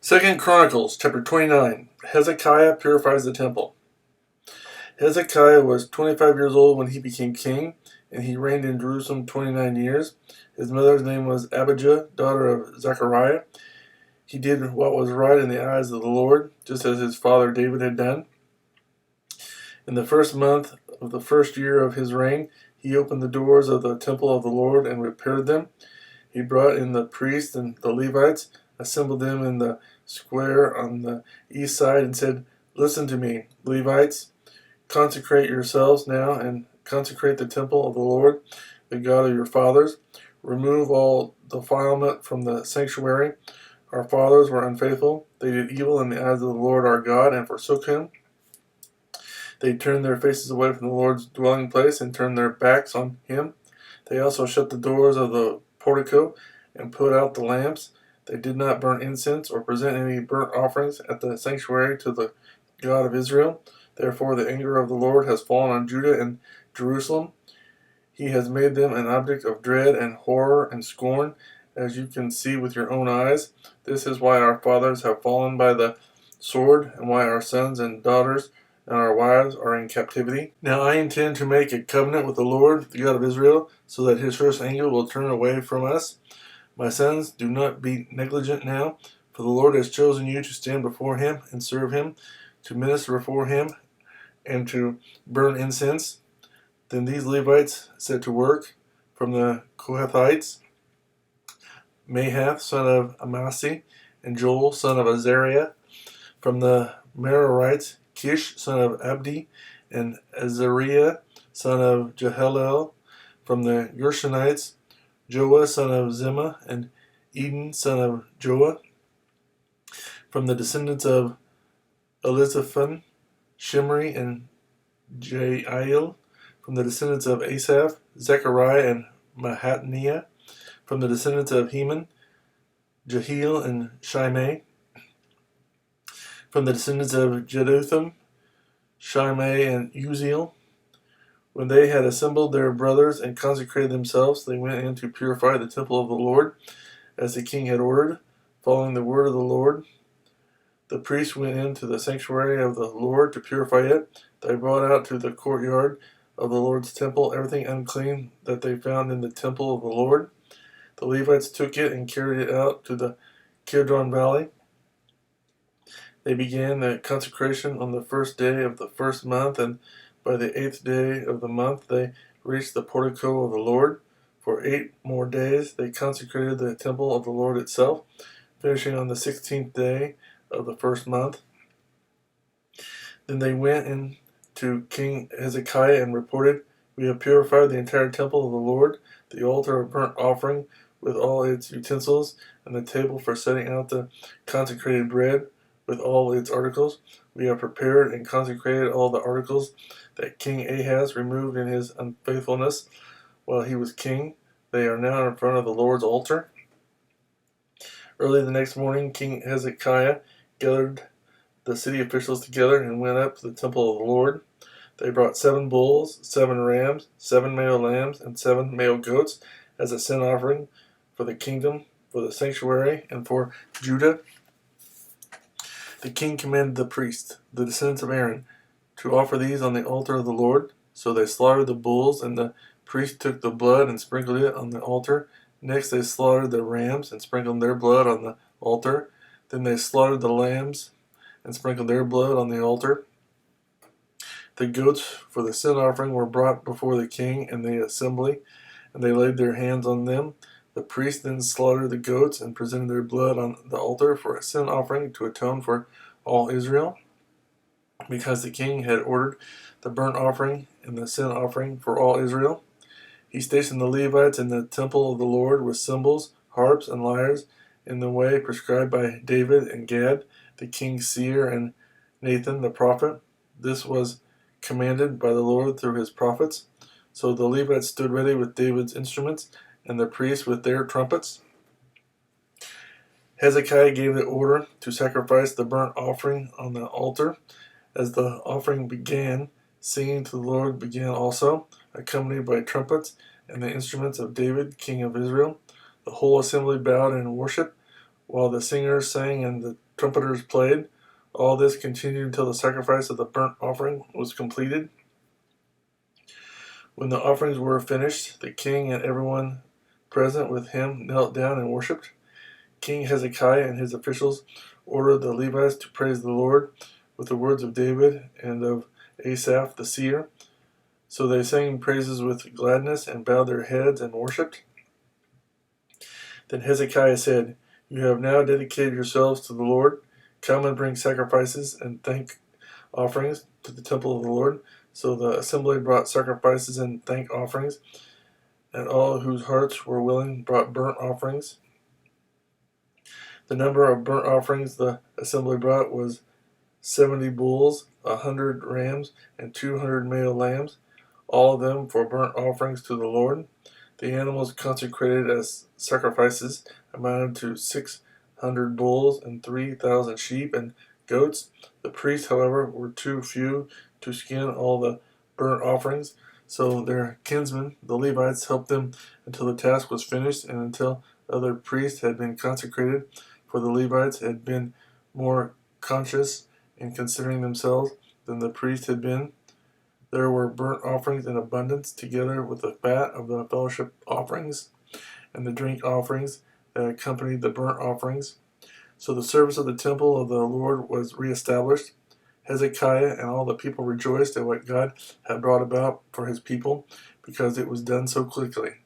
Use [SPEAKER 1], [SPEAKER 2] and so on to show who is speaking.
[SPEAKER 1] 2 Chronicles chapter 29. Hezekiah purifies the temple. Hezekiah was 25 years old when he became king, and he reigned in Jerusalem 29 years. His mother's name was Abijah, daughter of Zechariah. He did what was right in the eyes of the Lord, just as his father David had done. In the first month of the first year of his reign, he opened the doors of the temple of the Lord and repaired them. He brought in the priests and the Levites, assembled them in the square on the east side, and said, "Listen to me, Levites. Consecrate yourselves now and consecrate the temple of the Lord, the God of your fathers. Remove all defilement from the sanctuary. Our fathers were unfaithful. They did evil in the eyes of the Lord our God and forsook him. They turned their faces away from the Lord's dwelling place and turned their backs on him. They also shut the doors of the portico and put out the lamps. They did not burn incense or present any burnt offerings at the sanctuary to the God of Israel. Therefore the anger of the Lord has fallen on Judah and Jerusalem. He has made them an object of dread and horror and scorn, as you can see with your own eyes. This is why our fathers have fallen by the sword, and why our sons and daughters and our wives are in captivity. Now I intend to make a covenant with the Lord, the God of Israel, so that his fierce anger will turn away from us. My sons, do not be negligent now, for the Lord has chosen you to stand before him and serve him, to minister before him, and to burn incense." Then these Levites set to work from the Kohathites: Mahath, son of Amasai, and Joel, son of Azariah; from the Merarites, Kish, son of Abdi, and Azariah, son of Jehalel; from the Gershonites, Joah, son of Zimmah, and Eden, son of Joah; from the descendants of Elizaphan, Shimri, and Jael; from the descendants of Asaph, Zechariah, and Mahattaniah; from the descendants of Heman, Jehiel, and Shimei; from the descendants of Jeduthun, Shimei, and Uziel. When they had assembled their brothers and consecrated themselves, they went in to purify the temple of the Lord, as the king had ordered, following the word of the Lord. The priests went into the sanctuary of the Lord to purify it. They brought out to the courtyard of the Lord's temple everything unclean that they found in the temple of the Lord. The Levites took it and carried it out to the Kidron Valley. They began the consecration on the first day of the first month, and by the 8th day of the month they reached the portico of the Lord. For 8 more days they consecrated the temple of the Lord itself, finishing on the 16th day of the first month. Then they went in to King Hezekiah and reported, "We have purified the entire temple of the Lord, the altar of burnt offering with all its utensils, and the table for setting out the consecrated bread with all its articles. We have prepared and consecrated all the articles that King Ahaz removed in his unfaithfulness while he was king. They are now in front of the Lord's altar." Early the next morning, King Hezekiah gathered the city officials together and went up to the temple of the Lord. They brought 7 bulls, 7 rams, 7 male lambs, and 7 male goats as a sin offering for the kingdom, for the sanctuary, and for Judah. The king commanded the priests, the descendants of Aaron, to offer these on the altar of the Lord. So they slaughtered the bulls, and the priests took the blood and sprinkled it on the altar. Next they slaughtered the rams and sprinkled their blood on the altar. Then they slaughtered the lambs and sprinkled their blood on the altar. The goats for the sin offering were brought before the king and the assembly, and they laid their hands on them. The priests then slaughtered the goats and presented their blood on the altar for a sin offering to atone for all Israel, because the king had ordered the burnt offering and the sin offering for all Israel. He stationed the Levites in the temple of the Lord with cymbals, harps, and lyres in the way prescribed by David and Gad, the king's seer, and Nathan the prophet. This was commanded by the Lord through his prophets. So the Levites stood ready with David's instruments, and the priests with their trumpets. Hezekiah gave the order to sacrifice the burnt offering on the altar. As the offering began, singing to the Lord began also, accompanied by trumpets and the instruments of David, king of Israel. The whole assembly bowed in worship, while the singers sang and the trumpeters played. All this continued until the sacrifice of the burnt offering was completed. When the offerings were finished, the king and everyone present with him knelt down and worshipped. King Hezekiah and his officials ordered the Levites to praise the Lord with the words of David and of Asaph the seer. So they sang praises with gladness and bowed their heads and worshipped. Then Hezekiah said, "You have now dedicated yourselves to the Lord. Come and bring sacrifices and thank offerings to the temple of the Lord." So the assembly brought sacrifices and thank offerings, and all whose hearts were willing brought burnt offerings. The number of burnt offerings the assembly brought was 70 bulls, 100 rams, and 200 male lambs, all of them for burnt offerings to the Lord. The animals consecrated as sacrifices amounted to 600 bulls and 3,000 sheep and goats. The priests, however, were too few to skin all the burnt offerings, so their kinsmen, the Levites, helped them until the task was finished and until other priests had been consecrated, for the Levites had been more conscious in considering themselves than the priests had been. There were burnt offerings in abundance, together with the fat of the fellowship offerings and the drink offerings that accompanied the burnt offerings. So the service of the temple of the Lord was reestablished. Hezekiah and all the people rejoiced at what God had brought about for his people, because it was done so quickly.